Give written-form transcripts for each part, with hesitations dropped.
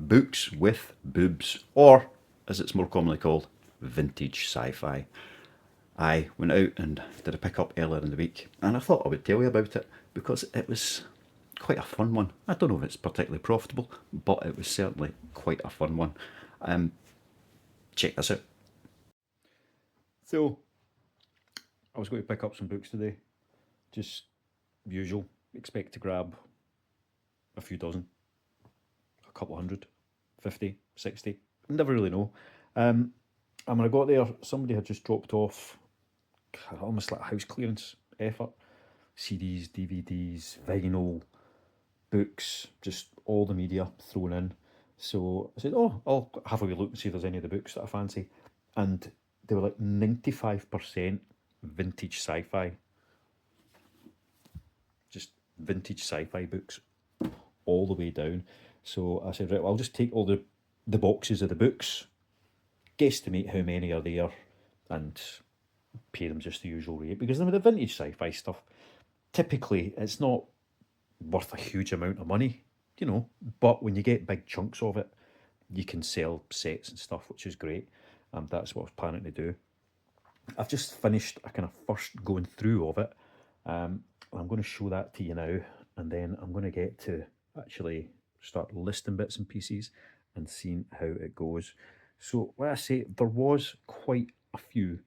books with boobs, or as it's more commonly called, vintage sci-fi. I went out and did a pick up earlier in the week, and I thought I would tell you about it because it was quite a fun one. I don't know if it's particularly profitable, but it was certainly quite a fun one. Check this out. So, I was going to pick up some books today. Just usual. Expect to grab a few dozen, a couple hundred, 50, 60. Never really know. And when I got there, somebody had just dropped off almost like a house clearance effort. CDs, DVDs, vinyl, books, just all the media thrown in. So I said, oh, I'll have a wee look and see if there's any of the books that I fancy. And they were like 95% vintage sci-fi. Just vintage sci-fi books all the way down. So I said, right, well, I'll just take all the boxes of the books, guesstimate how many are there, and pay them just the usual rate. Because with the vintage sci-fi stuff, typically it's not worth a huge amount of money, you know, but when you get big chunks of it, you can sell sets and stuff, which is great. That's what I was planning to do. I've just finished a kind of first going through of it. I'm going to show that to you now, and then I'm going to get to actually start listing bits and pieces and seeing how it goes. So, like I say, there was quite a few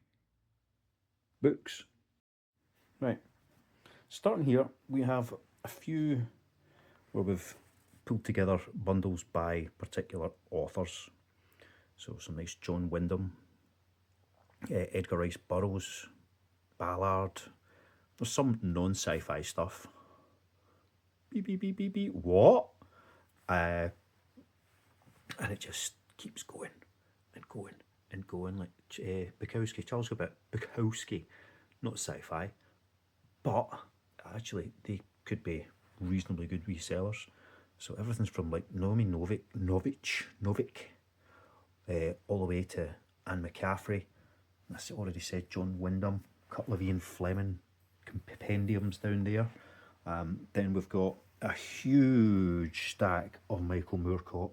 books. Right, starting here, we have a few where we've pulled together bundles by particular authors. So some nice John Wyndham, Edgar Rice Burroughs, Ballard. There's some non-sci-fi stuff. Beep, beep, beep, beep, beep. What? And it just keeps going and going and going. Like Bukowski, Charles Gilbert Bukowski, not sci-fi, but actually they could be reasonably good resellers. So everything's from like Naomi Novik, all the way to Anne McCaffrey. I already said John Wyndham, a couple of Ian Fleming compendiums down there. Then we've got a huge stack of Michael Moorcock.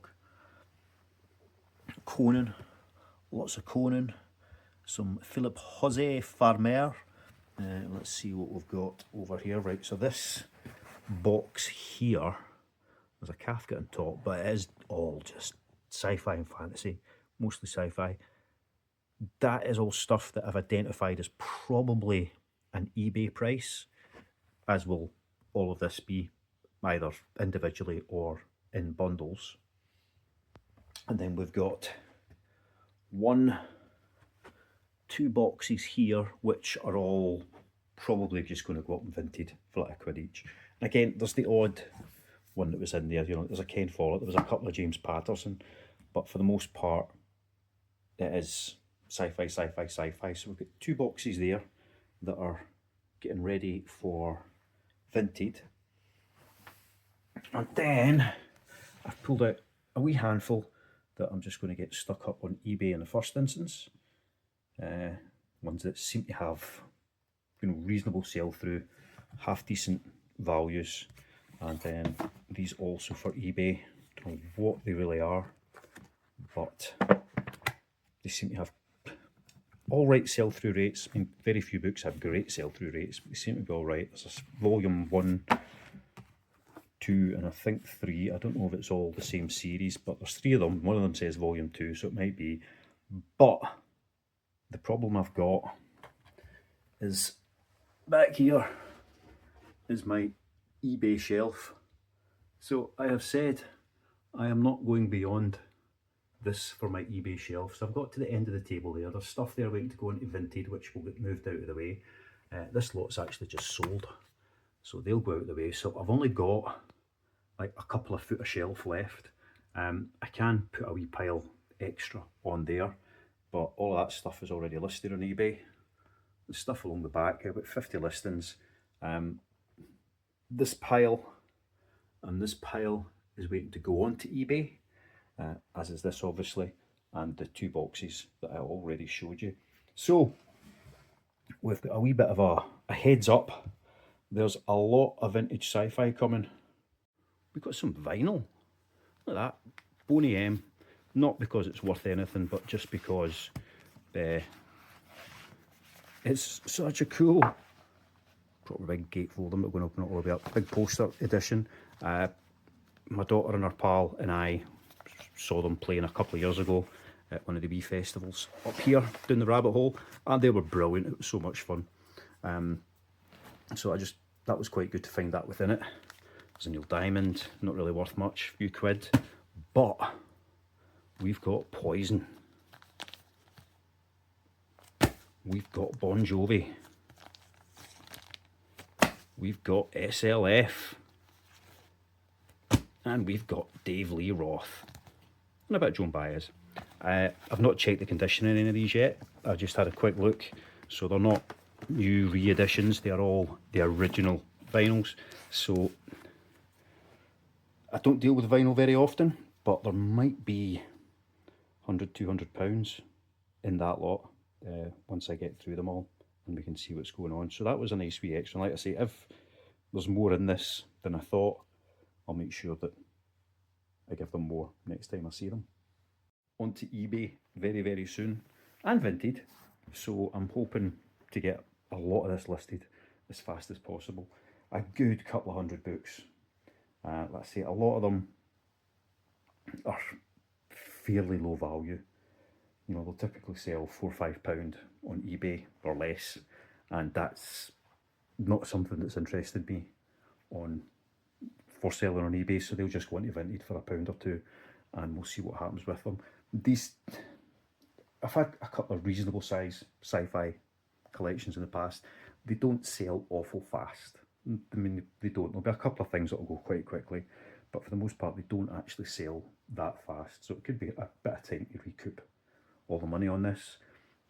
Conan, lots of Conan. Some Philip Jose Farmer. Let's see what we've got over here. Right, so this box here, there's a Kafka on top, but it is all just sci-fi and fantasy, mostly sci-fi. That is all stuff that I've identified as probably an eBay price, as will all of this be, either individually or in bundles. And then we've got two boxes here, which are all probably just going to go up and vinted for like £1 each. And again, there's the odd one that was in there, you know, there's a Ken Follett, there was a couple of James Patterson, but for the most part, it is sci-fi. So we've got two boxes there that are getting ready for vinted. And then I've pulled out a wee handful that I'm just going to get stuck up on eBay in the first instance. Ones that seem to have, you know, reasonable sell through, half decent values, and then these also for eBay. Don't know what they really are, but they seem to have all right sell through rates. I mean, very few books have great sell through rates, but they seem to be all right. There's a volume 1, 2, and I think 3. I don't know if it's all the same series, but there's 3 of them. One of them says volume 2, so it might be. But the problem I've got is back here is my eBay shelf. So I have said I am not going beyond this for my eBay shelf. So I've got to the end of the table there. There's stuff there waiting to go into vinted, which will get moved out of the way. This lot's actually just sold, so they'll go out of the way. So I've only got like a couple of foot of shelf left. I can put a wee pile extra on there, but all of that stuff is already listed on eBay. The stuff along the back, about 50 listings. This pile and this pile is waiting to go onto eBay, as is this obviously, and the 2 boxes that I already showed you. So we've got a wee bit of a heads up. There's a lot of vintage sci-fi coming. We've got some vinyl. Look at that. Boney M, not because it's worth anything, but just because it's such a cool, probably big gatefold, I'm not going to open it all the way up, big poster edition. My daughter and her pal and I saw them playing a couple of years ago at one of the wee festivals up here down the rabbit hole, and they were brilliant. It was so much fun. So that was quite good to find that within it. There's a Neil Diamond, not really worth much, a few quid, but we've got Poison. We've got Bon Jovi. We've got SLF. And we've got Dave Lee Roth. And a bit of Joan Baez. I've not checked the condition in any of these yet. I just had a quick look. So they're not new re-editions. They're all the original vinyls. So I don't deal with vinyl very often, but there might be £100, £200 in that lot once I get through them all and we can see what's going on. So that was a nice wee extra. And like I say, if there's more in this than I thought, I'll make sure that I give them more next time I see them. Onto eBay very, very soon, and Vinted. So I'm hoping to get a lot of this listed as fast as possible. A good couple of hundred books. Let's say a lot of them are fairly low value. You know, they'll typically sell £4 or £5 on eBay or less, and that's not something that's interested me for selling on eBay. So they'll just go into Vinted for £1 or £2, and we'll see what happens with them. I've had a couple of reasonable size sci-fi collections in the past. They don't sell awful fast. I mean, they don't. There'll be a couple of things that will go quite quickly, but for the most part, they don't actually sell that fast. So it could be a bit of time to recoup all the money on this.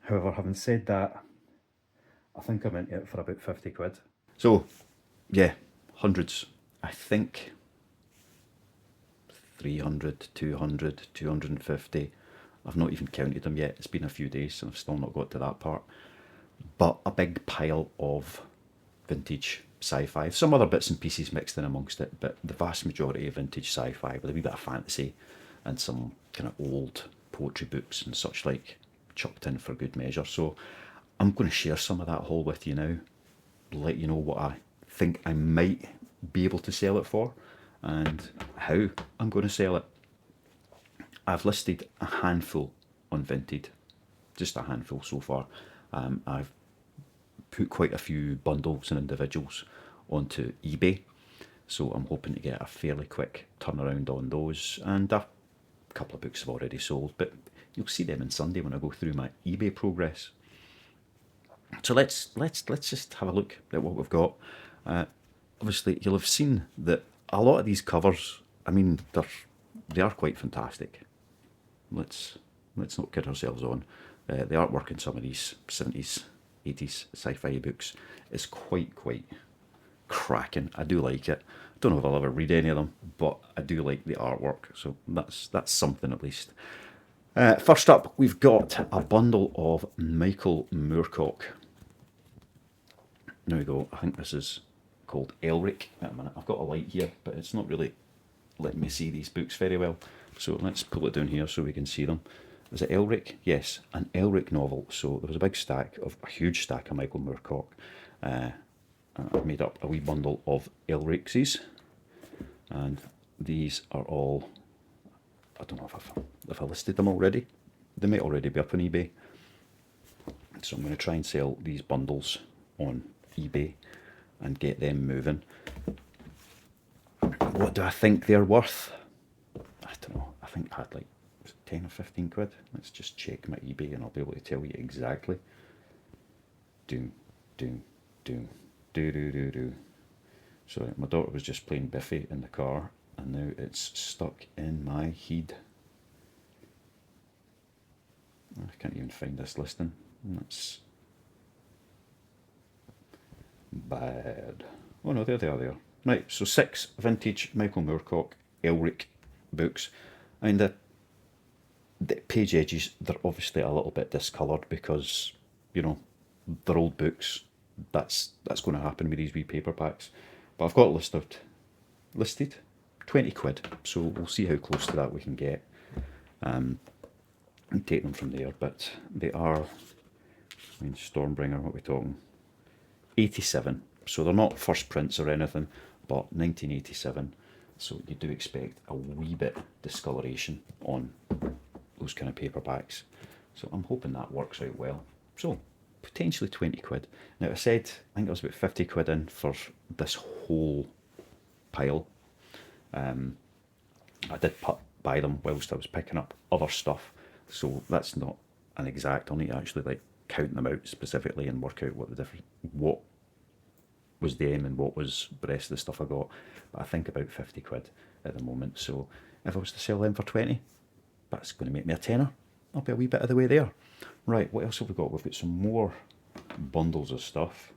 However, having said that, I think I'm into it for about 50 quid. So, yeah, hundreds. I think 300, 200, 250. I've not even counted them yet. It's been a few days and I've still not got to that part. But a big pile of vintage sci-fi. Some other bits and pieces mixed in amongst it, but the vast majority of vintage sci-fi with a wee bit of fantasy and some kind of old poetry books and such like chucked in for good measure. So I'm going to share some of that haul with you now, let you know what I think I might be able to sell it for and how I'm going to sell it. I've listed a handful on Vinted, just a handful so far. I've put quite a few bundles and individuals onto eBay, so I'm hoping to get a fairly quick turnaround on those, and a couple of books have already sold, but you'll see them on Sunday when I go through my eBay progress. So let's just have a look at what we've got. Obviously you'll have seen that a lot of these covers, I mean, they are quite fantastic. Let's not kid ourselves on. The artwork in some of these 70s, 80s sci-fi books is quite cracking. I do like it. Don't know if I'll ever read any of them, but I do like the artwork, so that's something at least. First up, we've got a bundle of Michael Moorcock. There we go. I think this is called Elric. Wait a minute, I've got a light here, but it's not really letting me see these books very well. So let's pull it down here so we can see them. Is it Elric? Yes, an Elric novel. So there was a huge stack of Michael Moorcock. I've made up a wee bundle of Elric's, and these are all, I don't know if I listed them already. They might already be up on eBay. So I'm going to try and sell these bundles on eBay and get them moving. What do I think they're worth? I don't know. I think I had like 10 or 15 quid. Let's just check my eBay and I'll be able to tell you exactly. Do. Sorry, my daughter was just playing Biffy in the car and now it's stuck in my head. I can't even find this listing. That's bad. Oh no, there they are there. Right, so 6 vintage Michael Moorcock Elric books. I mean, the page edges, they're obviously a little bit discoloured because, you know, they're old books. That's going to happen with these wee paperbacks. But I've got listed 20 quid, so we'll see how close to that we can get. and take them from there. But they are, I mean, Stormbringer, what are we talking? 87. So they're not first prints or anything, but 1987. So you do expect a wee bit discoloration on those kind of paperbacks. So I'm hoping that works out well. So potentially 20 quid. Now I said, I think it was about 50 quid in for this whole pile. I did buy them whilst I was picking up other stuff. So that's not an exact. I'll need to actually like count them out specifically and work out what the different, what was them and what was the rest of the stuff I got. But I think about 50 quid at the moment. So if I was to sell them for 20, that's going to make me a tenner. I'll be a wee bit of the way there. Right, what else have we got? We've got some more bundles of stuff.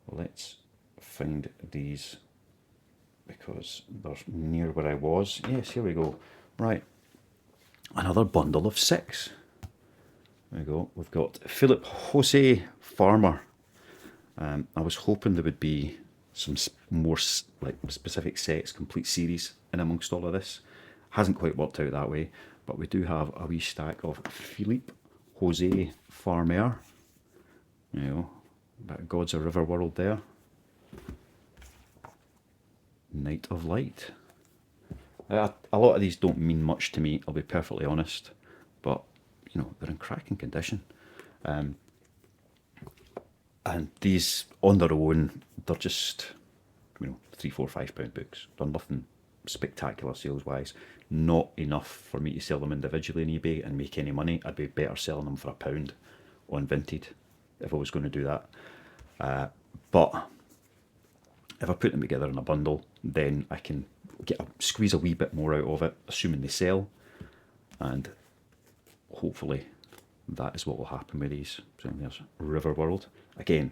Let's find these because they're near where I was. Yes, here we go. Right, another bundle of 6. There we go. We've got Philip Jose Farmer. I was hoping there would be some more like specific sets, complete series in amongst all of this. Hasn't quite worked out that way, but we do have a wee stack of Philippe Jose Farmer. You know, bit of Gods of River World there. Night of Light. A lot of these don't mean much to me, I'll be perfectly honest, but you know, they're in cracking condition. And these on their own, they're just, you know, £3, £4, £5 books. They're nothing spectacular sales wise. Not enough for me to sell them individually on eBay and make any money. I'd be better selling them for £1 on Vinted if I was going to do that. But if I put them together in a bundle, then I can squeeze a wee bit more out of it, assuming they sell. And hopefully that is what will happen with these. So there's River World. Again,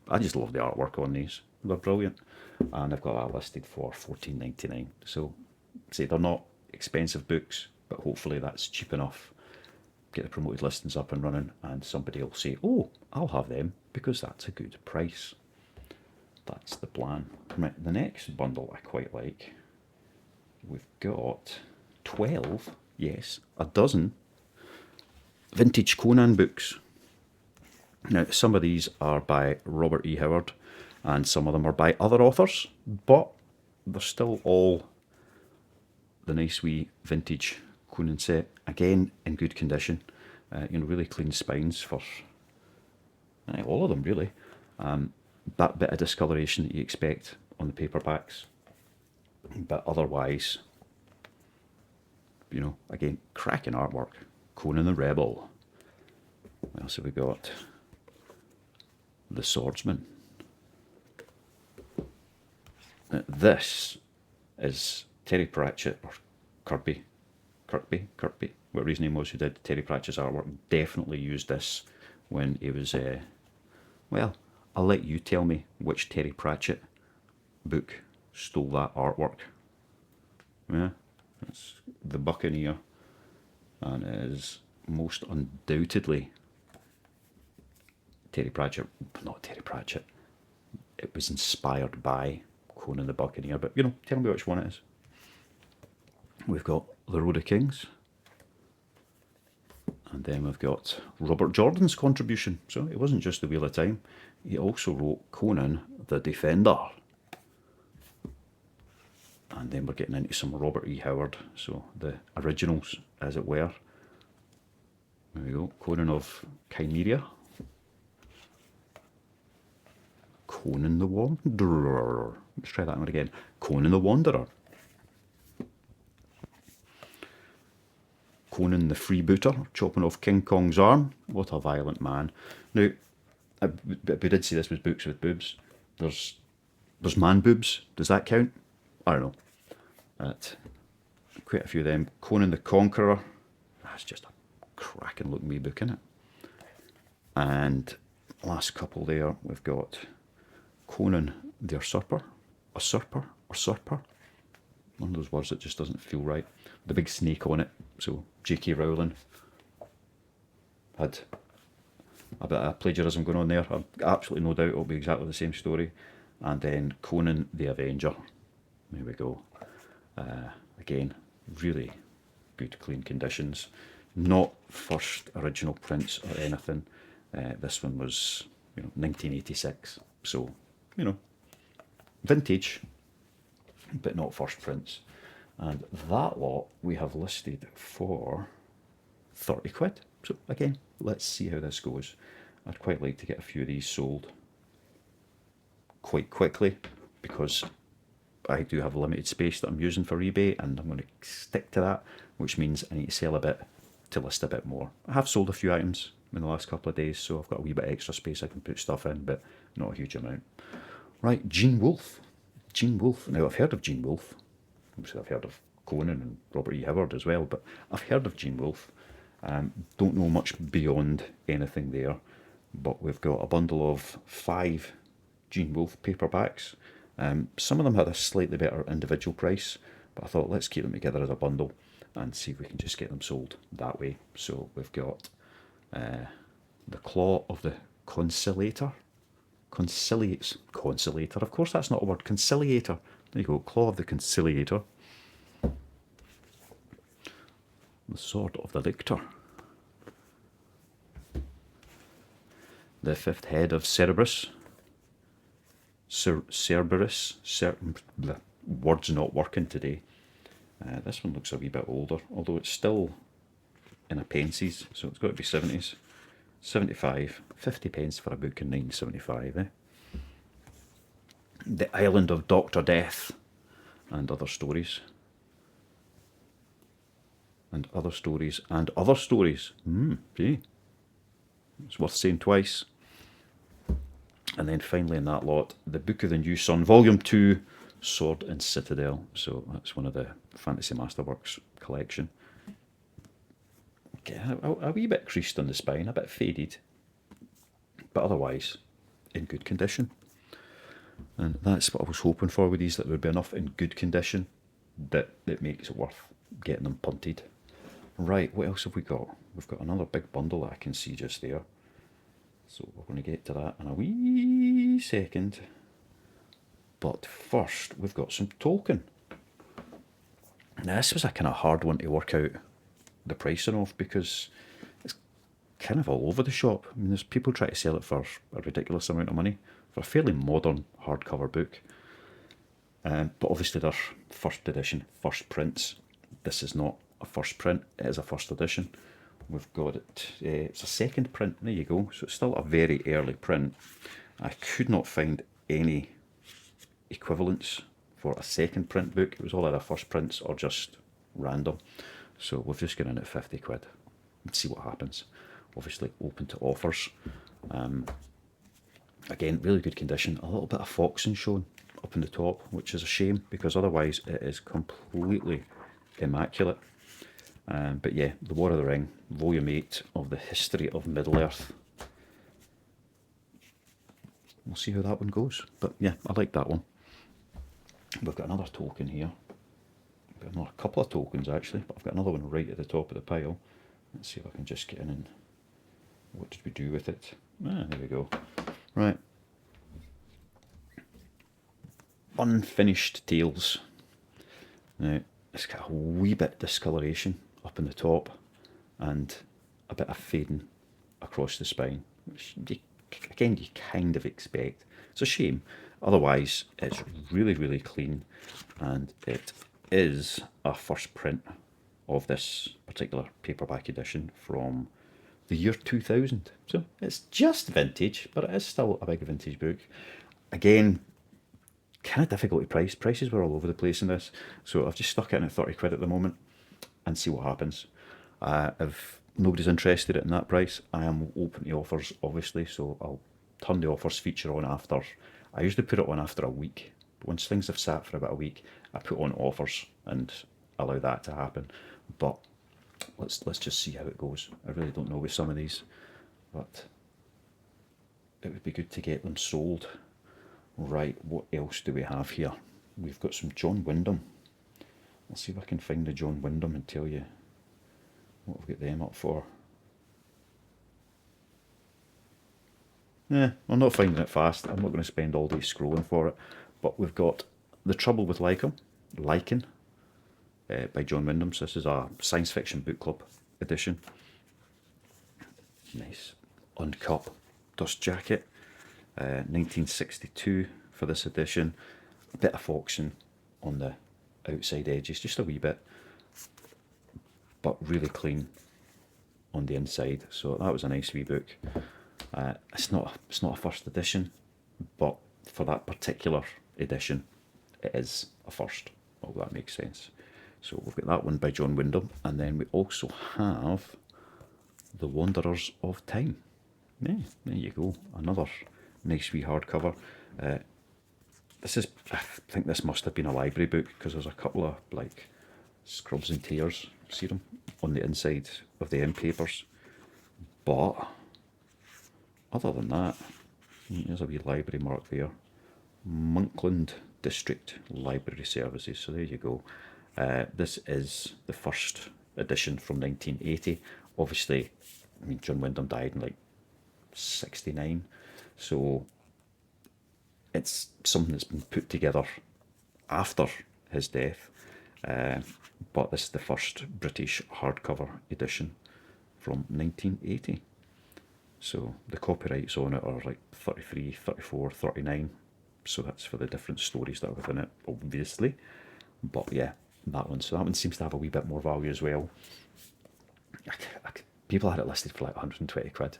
I just love the artwork on these. They're brilliant. And I've got that listed for $14.99. So, say they're not expensive books, but hopefully that's cheap enough. Get the promoted listings up and running, and somebody will say, oh, I'll have them because that's a good price. That's the plan. Right, the next bundle I quite like. We've got 12, yes, a dozen vintage Conan books. Now, some of these are by Robert E. Howard, and some of them are by other authors, but they're still all the nice wee vintage Conan set. Again, in good condition. You know, really clean spines for all of them, really. That bit of discoloration that you expect on the paperbacks, but otherwise, you know, again, cracking artwork. Conan the Rebel. What else have we got? The Swordsman. This is Terry Pratchett, or Kirby, whatever his name was, who did Terry Pratchett's artwork. Definitely used this when he was, well, I'll let you tell me which Terry Pratchett book stole that artwork. Yeah, it's The Buccaneer, and it is most undoubtedly Terry Pratchett. Not Terry Pratchett. It was inspired by Conan the Buccaneer, but you know, tell me which one it is. We've got The Road of Kings, and then we've got Robert Jordan's contribution. So it wasn't just The Wheel of Time, he also wrote Conan the Defender. And then we're getting into some Robert E. Howard, so the originals, as it were. There we go, Conan of Chimeria. Conan the Wanderer. Let's try that one again. Conan the Wanderer. Conan the Freebooter, chopping off King Kong's arm. What a violent man. Now, we did see this with books with boobs. There's man boobs. Does that count? I don't know. Quite a few of them. Conan the Conqueror. That's just a cracking looking wee book, isn't it? And last couple there, we've got Conan the Usurper. Usurper. One of those words that just doesn't feel right. The big snake on it. So J.K. Rowling had a bit of plagiarism going on there. I've absolutely no doubt it'll be exactly the same story. And then Conan the Avenger. There we go. Again, really good clean conditions. Not first original prints or anything. This one was 1986, so vintage, but not first prints. And that lot we have listed for 30 quid. So again, let's see how this goes. I'd quite like to get a few of these sold quite quickly, because I do have limited space that I'm using for eBay, and I'm going to stick to that, which means I need to sell a bit to list a bit more. I have sold a few items in the last couple of days, so I've got a wee bit extra space I can put stuff in, but not a huge amount. Right, Gene Wolfe. Gene Wolfe. Now, I've heard of Gene Wolfe. Obviously, I've heard of Conan and Robert E. Howard as well, but I've heard of Gene Wolfe. Don't know much beyond anything there, but we've got a bundle of 5 Gene Wolfe paperbacks. Some of them had a slightly better individual price, but I thought let's keep them together as a bundle and see if we can just get them sold that way. So we've got The Claw of the Conciliator. Conciliator. Of course, that's not a word. Conciliator. There you go. Claw of the Conciliator. The Sword of the Lictor. The Fifth Head of Cerberus. Cerberus. The word's not working today. This one looks a wee bit older, although it's still in a pences, so it's got to be 70s. 75, 50 pence for a book in 1975, eh? The Island of Dr. Death, and other stories. And other stories, and other stories. Gee. It's worth saying twice. And then finally in that lot, The Book of the New Sun, Volume 2, Sword and Citadel. So that's one of the Fantasy Masterworks collection. Okay, a wee bit creased on the spine, a bit faded, but otherwise in good condition. And that's what I was hoping for with these, that there would be enough in good condition that it makes it worth getting them punted. Right, what else have we got? We've got another big bundle that I can see just there. So we're going to get to that in a wee second. But first, we've got some Tolkien. Now, this was a kind of hard one to work out the pricing of, because it's kind of all over the shop. I mean, there's people trying to sell it for a ridiculous amount of money for a fairly modern hardcover book. But obviously they're first edition, first prints. This is not a first print, it is a first edition. We've got it, it's a second print, there you go. So it's still a very early print. I could not find any equivalents for a second print book. It was all either first prints or just random. So we've just gone in at 50 quid and see what happens. Obviously open to offers. Again, really good condition. A little bit of foxing shown up in the top, which is a shame, because otherwise it is completely immaculate. But yeah, The War of the Ring, Volume 8 of the History of Middle-earth. We'll see how that one goes. But yeah, I like that one. We've got another Tolkien here. We've got another couple of Tolkiens actually, but I've got another one right at the top of the pile. Let's see if I can just get in and... what did we do with it? There we go. Right. Unfinished Tales. Now, it's got a wee bit discoloration up in the top and a bit of fading across the spine, which you kind of expect. It's a shame. Otherwise, it's really, really clean, and it is a first print of this particular paperback edition from the year 2000. So it's just vintage, but it is still a big vintage book. Again, kind of difficult to price. Prices were all over the place in this, so I've just stuck it in at 30 quid at the moment and see what happens. If nobody's interested in that price, I am open to offers, obviously, so I'll turn the offers feature on after. I usually put it on after a week. Once things have sat for about a week, I put on offers and allow that to happen. But let's just see how it goes. I really don't know with some of these, but it would be good to get them sold. Right, what else do we have here? We've got some John Wyndham. Let's see if I can find the John Wyndham and tell you what I've got them up for. I'm not finding it fast. I'm not going to spend all day scrolling for it. But we've got The Trouble with Lichen, by John Wyndham. So this is a science fiction book club edition. Nice uncut dust jacket. 1962 for this edition. A bit of foxing on the outside edges, just a wee bit, but really clean on the inside. So that was a nice wee book. It's not a first edition, but for that particular edition, it is a first. Oh, that makes sense. So we've got that one by John Wyndham, and then we also have The Wanderers of Time. Yeah, there you go. Another nice wee hardcover. This is, I think this must have been a library book, because there's a couple of like scrubs and tears, see them, on the inside of the end papers. But other than that, there's a wee library mark there. Monkland District Library Services. So there you go. This is the first edition from 1980. Obviously, I mean, John Wyndham died in like 69, so it's something that's been put together after his death. But this is the first British hardcover edition from 1980. So the copyrights on it are like 33, 34, 39. So that's for the different stories that are within it, obviously. But yeah, that one. So that one seems to have a wee bit more value as well. People had it listed for like 120 quid.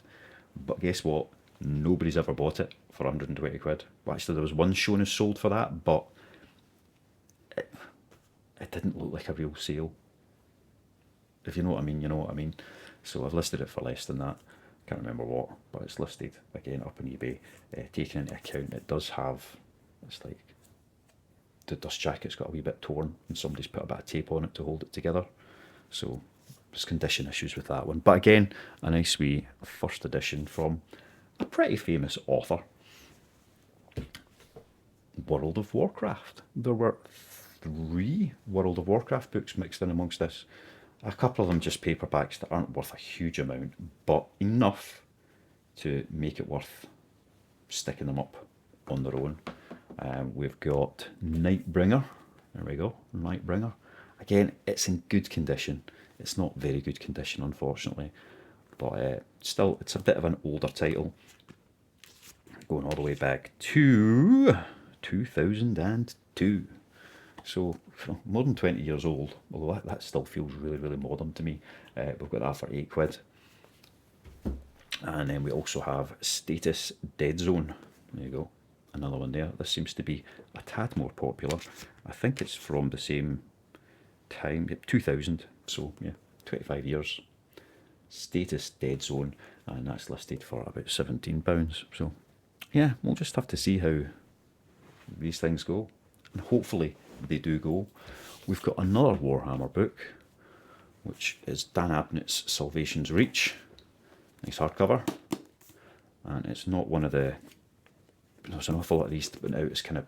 But guess what? Nobody's ever bought it for 120 quid. Well, actually, there was one shown as sold for that, but it didn't look like a real sale. If you know what I mean, you know what I mean. So I've listed it for less than that. Can't remember what, but it's listed again up on eBay. Taking into account, it does have, it's like the dust jacket's got a wee bit torn, and somebody's put a bit of tape on it to hold it together. So there's condition issues with that one. But again, a nice wee first edition from a pretty famous author. World of Warcraft. There were 3 World of Warcraft books mixed in amongst this. A couple of them just paperbacks that aren't worth a huge amount, but enough to make it worth sticking them up on their own. We've got Nightbringer. There we go, Nightbringer. Again, it's in good condition. It's not very good condition, unfortunately, but still, it's a bit of an older title, going all the way back to 2002. So more than 20 years old, although that still feels really, really modern to me. We've got that for 8 quid. And then we also have Status Dead Zone. There you go, another one there. This seems to be a tad more popular. I think it's from the same time, 2000, so yeah, 25 years. Status Dead Zone, and that's listed for about £17. So yeah, we'll just have to see how these things go, and hopefully they do go. We've got another Warhammer book, which is Dan Abnett's Salvation's Reach. Nice hardcover, and it's not one of the, there's an awful lot of these that went out as kind of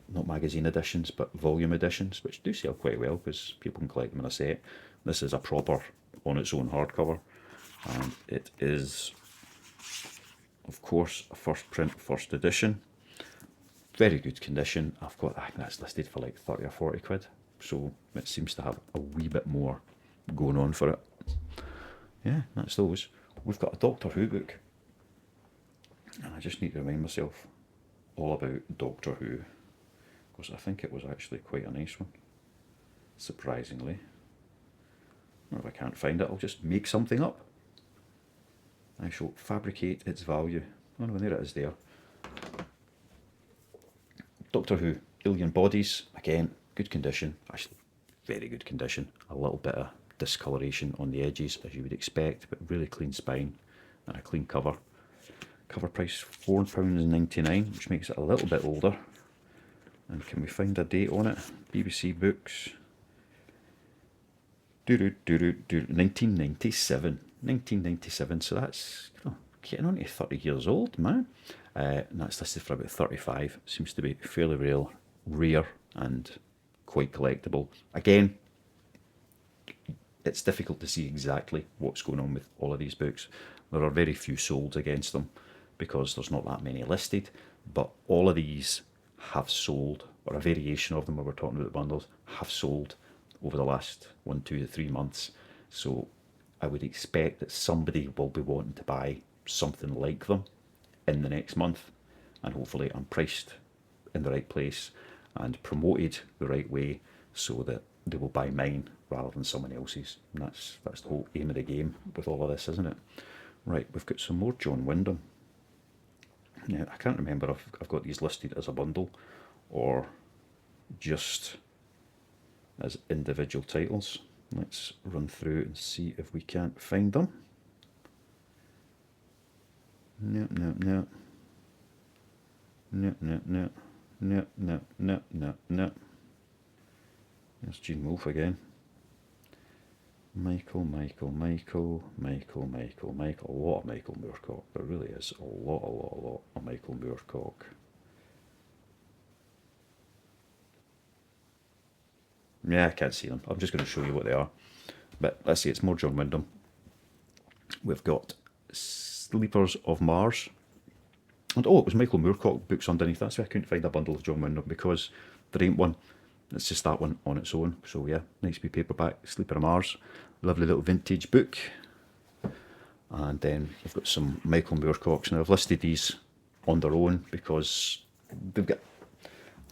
not magazine editions but volume editions, which do sell quite well because people can collect them in a set. This is a proper on its own hardcover, and it is of course a first print, first edition. Very good condition. I think that's listed for like 30 or 40 quid, so it seems to have a wee bit more going on for it. Yeah, that's those. We've got a Doctor Who book, and I just need to remind myself all about Doctor Who, because I think it was actually quite a nice one, surprisingly. Or if I can't find it, I'll just make something up. I shall fabricate its value. Oh no, there it is there. Doctor Who, Alien Bodies, again, good condition, actually very good condition. A little bit of discoloration on the edges, as you would expect, but really clean spine and a clean cover. Cover price £4.99, which makes it a little bit older. And can we find a date on it? BBC Books. 1997. 1997, so that's getting on to 30 years old, man. And that's listed for about 35. Seems to be fairly rare and quite collectible. Again, it's difficult to see exactly what's going on with all of these books. There are very few sold against them because there's not that many listed, but all of these have sold, or a variation of them where we're talking about the bundles, have sold over the last 1, 2, 3 months. So I would expect that somebody will be wanting to buy something like them in the next month, and hopefully I'm priced in the right place and promoted the right way so that they will buy mine rather than someone else's. And that's the whole aim of the game with all of this, isn't it? Right, we've got some more John Wyndham. Now, I can't remember if I've got these listed as a bundle or just as individual titles. Let's run through and see if we can't find them. No, no, no. No, no, no. No, no, no, no, no. There's Gene Wolfe again. Michael. A lot of Michael Moorcock. There really is a lot of Michael Moorcock. Yeah, I can't see them. I'm just going to show you what they are. But let's see, it's more John Wyndham. We've got Sleepers of Mars. And oh, it was Michael Moorcock books underneath. That's why I couldn't find a bundle of John Wyndham, because there ain't one. It's just that one on its own. So yeah, nice wee paperback, Sleeper of Mars. Lovely little vintage book. And then we've got some Michael Moorcocks. Now I've listed these on their own because they've got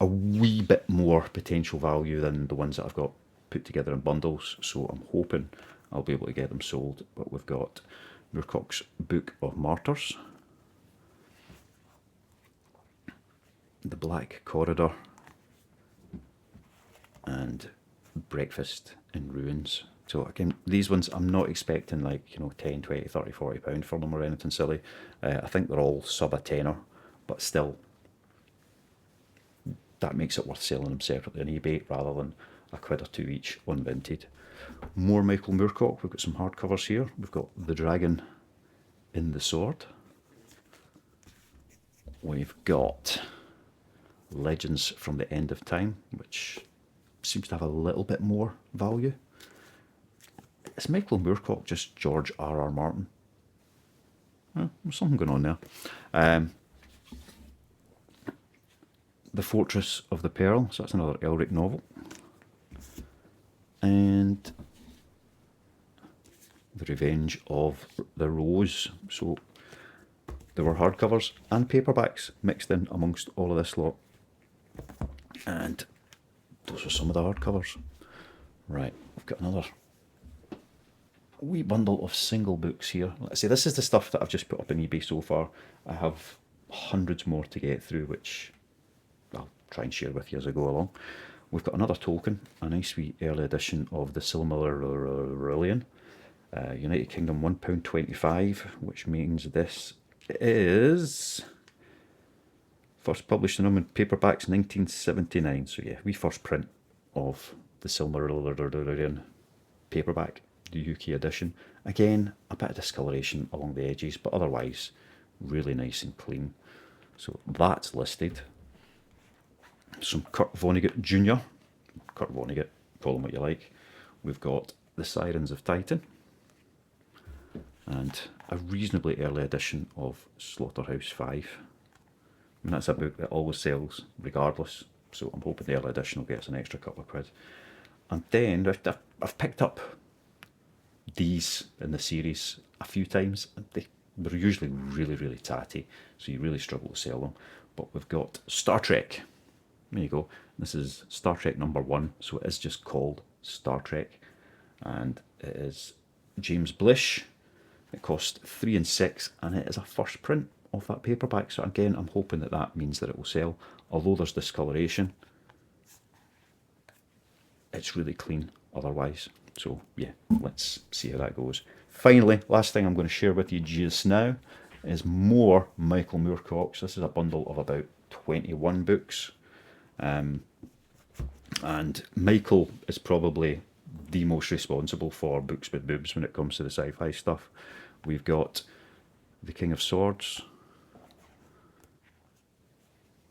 a wee bit more potential value than the ones that I've got put together in bundles. So I'm hoping I'll be able to get them sold. But we've got Moorcock's Book of Martyrs, The Black Corridor, and Breakfast in Ruins. So again, these ones I'm not expecting like, 10, 20, 30, 40 pound for them or anything silly. I think they're all sub a tenner, but still, that makes it worth selling them separately on eBay rather than a quid or two each unvented. More Michael Moorcock. We've got some hardcovers here. We've got The Dragon in the Sword. We've got Legends from the End of Time, which seems to have a little bit more value. Is Michael Moorcock just George R.R. Martin? There's something going on there. The Fortress of the Pearl, so that's another Elric novel. And The Revenge of the Rose. So there were hardcovers and paperbacks mixed in amongst all of this lot. And those are some of the hardcovers. Right, we've got another wee bundle of single books here. Let's see, this is the stuff that I've just put up on eBay so far. I have hundreds more to get through, which I'll try and share with you as I go along. We've got another Tolkien, a nice wee early edition of the Silmarillion. United Kingdom £1.25, which means this is first published in them in paperbacks 1979. So yeah, we first print of the Silmarillion paperback, the UK edition. Again, a bit of discoloration along the edges, but otherwise really nice and clean. So that's listed. Some Kurt Vonnegut Jr. Kurt Vonnegut, call him what you like. We've got The Sirens of Titan, and a reasonably early edition of Slaughterhouse-5. And that's a book that always sells regardless, so I'm hoping the early edition will get us an extra couple of quid. And then I've picked up these in the series a few times. They're usually really, really tatty, so you really struggle to sell them. But we've got Star Trek. There you go. This is Star Trek #1, so it is just called Star Trek. And it is James Blish. It cost 3 and 6, and it is a first print of that paperback. So again, I'm hoping that means that it will sell. Although there's discoloration, it's really clean otherwise. So yeah, let's see how that goes. Finally, last thing I'm going to share with you just now is more Michael Moorcocks. This is a bundle of about 21 books. And Michael is probably the most responsible for books with boobs when it comes to the sci-fi stuff. We've got The King of Swords,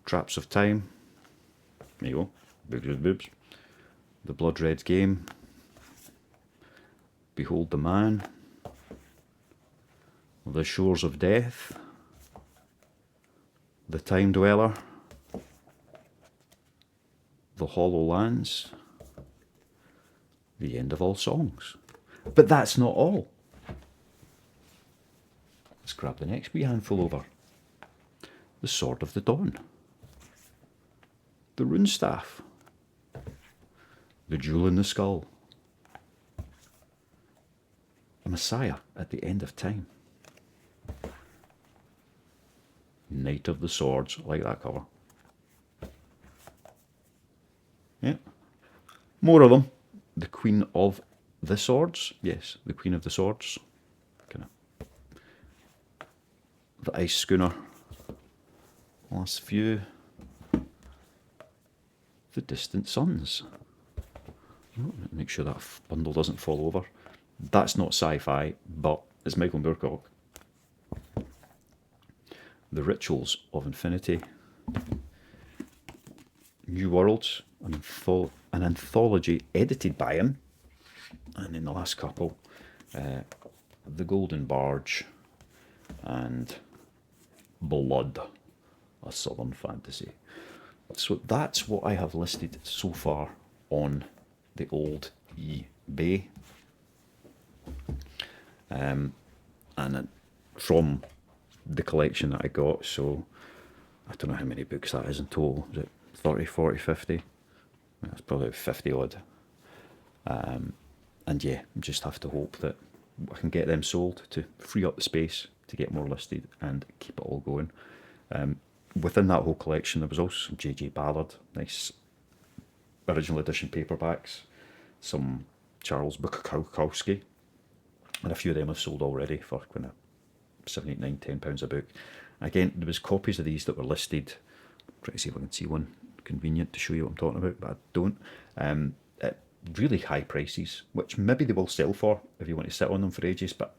Traps of Time, there you go, books with boobs, The Blood Red Game, Behold the Man, The Shores of Death, The Time Dweller, The Hollow Lands, the end of all songs. But that's not all. Let's grab the next wee handful over. The Sword of the Dawn. The Rune Staff. The Jewel in the Skull. A Messiah at the End of Time. Knight of the Swords. I like that cover. Yeah. More of them. The Queen of the Swords. Yes, the Queen of the Swords. Kind of. The Ice Schooner. Last few. The Distant Suns. Make sure that bundle doesn't fall over. That's not sci-fi, but it's Michael Moorcock. The Rituals of Infinity. New Worlds, an anthology edited by him. And in the last couple, The Golden Barge and Blood, a Southern Fantasy. So that's what I have listed so far on the old eBay. And from the collection that I got, so I don't know how many books that is in total. Is it 30, 40, 50? That's probably 50 odd. And yeah, just have to hope that I can get them sold to free up the space to get more listed and keep it all going. Within that whole collection, there was also some J.J. Ballard, nice original edition paperbacks, some Charles Bukowski, and a few of them I've sold already for kind of £7, £8, £9, £10 a book. Again, there was copies of these that were listed. I'm trying to see if I can see one convenient to show you what I'm talking about, but I don't. At really high prices, which maybe they will sell for if you want to sit on them for ages, but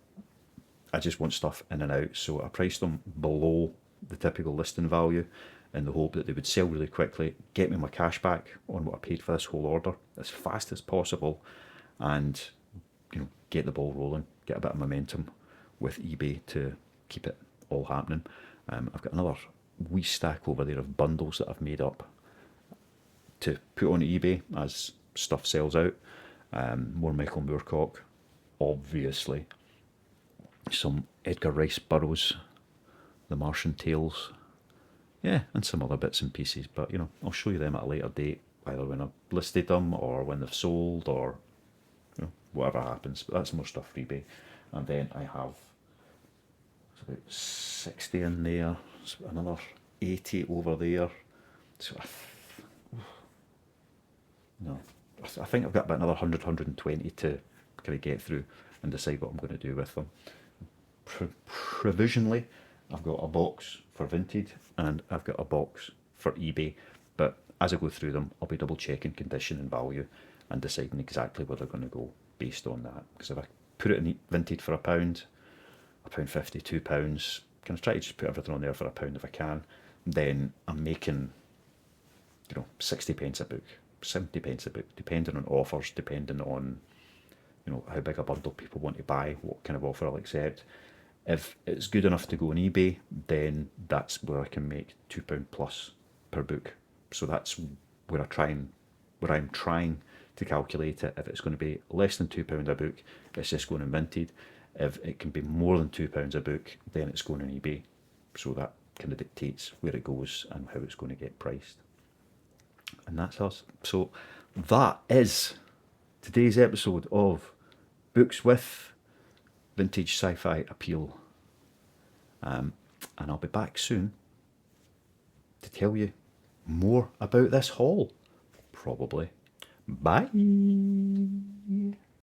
I just want stuff in and out, so I priced them below the typical listing value in the hope that they would sell really quickly, get me my cash back on what I paid for this whole order as fast as possible, and get the ball rolling, get a bit of momentum with eBay to keep it all happening. I've got another wee stack over there of bundles that I've made up to put on eBay as stuff sells out. More Michael Moorcock, obviously. Some Edgar Rice Burroughs, The Martian Tales. Yeah, and some other bits and pieces, but I'll show you them at a later date, either when I've listed them or when they've sold, or whatever happens. But that's more stuff for eBay. And then I have about 60 in there, another 80 over there. So I think I've got about another 100, 120 to kind of get through and decide what I'm going to do with them. Provisionally, I've got a box for Vinted and I've got a box for eBay, but as I go through them, I'll be double checking condition and value and deciding exactly where they're going to go based on that. Because if I put it in Vinted for £1, £1.50, £2, kind of try to just put everything on there for £1 if I can, then I'm making 60 pence a book, 70 pence a book, depending on offers, depending on how big a bundle people want to buy, what kind of offer I'll accept. If it's good enough to go on eBay, then that's where I can make £2 plus per book. So that's where I'm trying to calculate it. If it's going to be less than £2 a book, it's just going on Vinted. If it can be more than £2 a book, then it's going on eBay. So that kind of dictates where it goes and how it's going to get priced. And that's us. So that is today's episode of Books with Vintage Sci-Fi Appeal. And I'll be back soon to tell you more about this haul. Probably. Bye.